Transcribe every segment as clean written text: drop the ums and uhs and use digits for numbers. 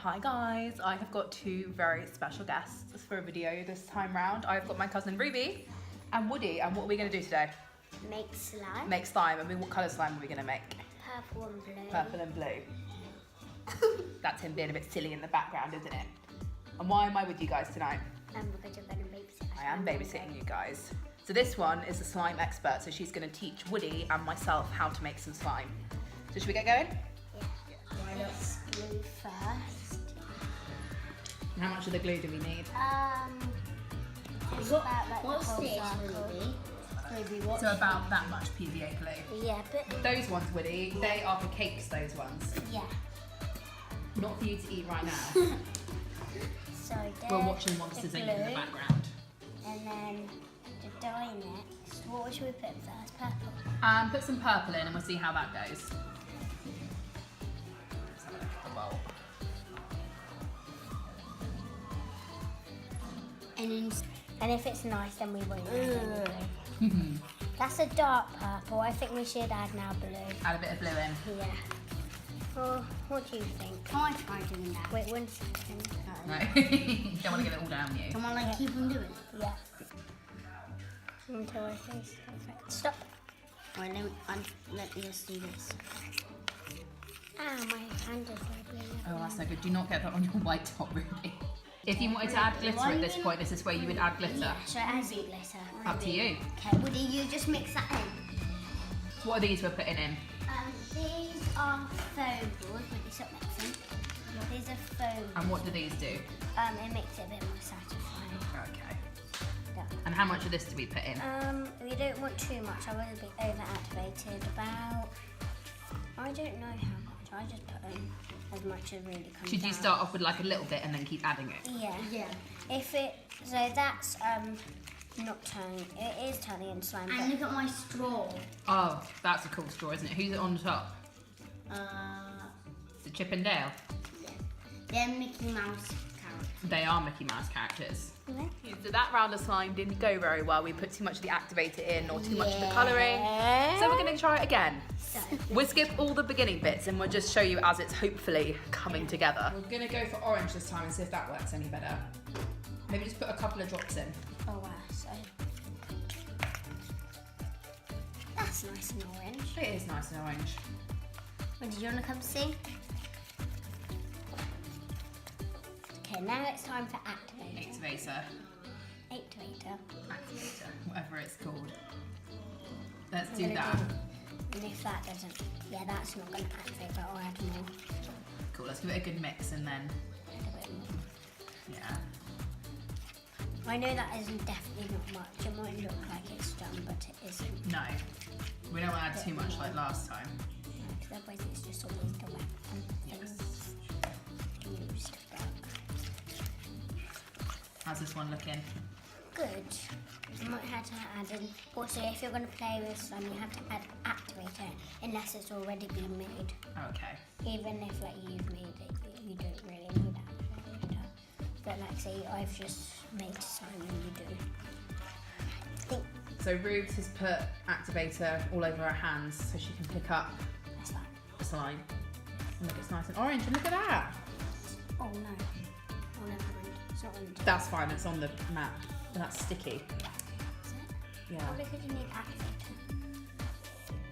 Hi guys, I have got two very special guests for a video this time round. I've got my cousin Ruby and Woody, and what are we going to do today? Make slime. Make slime. I mean, what colour slime are we going to make? Purple and blue. Purple and blue. That's him being a bit silly in the background, isn't it? And why am I with you guys tonight? Because you're going to babysit. I am babysitting you guys. So this one is the slime expert, so she's going to teach Woody and myself how to make some slime. So should we get going? Yeah. Let's glue first. And how much of the glue do we need? It's about like What's the whole this, circle. Ruby, what? So about that much PVA glue. Yeah, but Those ones, Woody, they are for cakes, those ones. yeah. Not for you to eat right now. So We're watching Monsters the Inc. in the glue, background. and then the dye next. What should we put first? Purple. Put some purple in and we'll see how that goes. Let's have a look at the bowl. And if it's nice, then we won't add any glue. That's a dark purple. I think we should add now blue. Add a bit of blue in. Yeah. Well, what do you think? Can I try doing that? Wait 1 second. No, you don't want to get it all down you. Can I like keep on doing it? Yeah. Until I say perfect. Stop. Right, let me just do this. Ah, my hand is wobbling. Oh, that's no good. Do not get that on your white top, Ruby. If you wanted to add glitter at this point, this is where you would add glitter. Yeah, so it has glitter. Up to you. Okay, Woody, you just mix that in. So what are these we're putting in? These are foam balls. Would you stop mixing? These are foam. And what do these do? It makes it a bit more satisfying. Okay. Yeah. And how much of this do we put in? We don't want too much. I want it to be over-activated. About, I don't know how much. I just put in as much as really comes Should you out. start off with like a little bit and then keep adding it? Yeah. Yeah. If it, so that's not turning. It is turning into slime. And look at my straw. Oh, that's a cool straw, isn't it? Who's it on top? Is it Chip and Dale? They're Mickey Mouse characters. They are Mickey Mouse characters. Yeah. So that round of slime didn't go very well. We put too much of the activator in or too much of the colouring. So we're going to try it again. We'll skip all the beginning bits and we'll just show you as it's hopefully coming together. We're going to go for orange this time and see if that works any better. Maybe just put a couple of drops in. Oh wow. So that's nice and orange. It is nice and orange. Well, did you want to come see? Okay, now it's time for activator. Activator. Activator. Activator. Whatever it's called. Let's I'm do gonna that. And if that doesn't, yeah, that's not going to activate, but I'll add more. Cool, let's give it a good mix and then, Add a bit more. yeah. I know that isn't definitely not much. It might look like it's done, but it isn't. No, we don't want to add too much like last time. Because otherwise it's just always the wet things used. But How's this one looking? good. You might have to add in. Also, if you're going to play with slime, you have to add activator unless it's already been made. Okay. Even if like you've made it, you don't really need activator. But like say I've just made slime and you do. So Rubes has put activator all over her hands so she can pick up That's that. the slime. And look, it's nice and orange. And look at that. Oh no. Oh never mind. It's not orange. That's fine. It's on the mat. But that's sticky. Is it? Yeah. Probably because you need activator.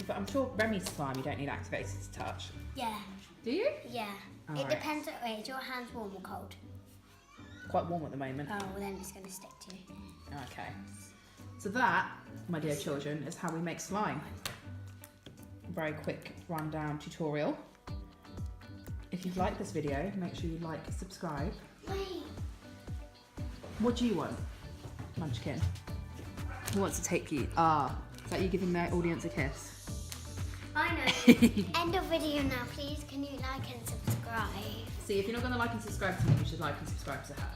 But I'm sure Remy's slime you don't need activator to touch. Yeah. Do you? Yeah. It Alright. depends. Wait, is your hands warm or cold? Quite warm at the moment. Oh, well then it's going to stick to you. Okay. So that, my dear children, is how we make slime. Very quick rundown tutorial. If you've liked this video, make sure you like and subscribe. Wait. What do you want, Munchkin? Who wants to take you? Ah, is that you giving the audience a kiss? I know. End of video now, please. Can you like and subscribe? See, if you're not going to like and subscribe to me, you should like and subscribe to her.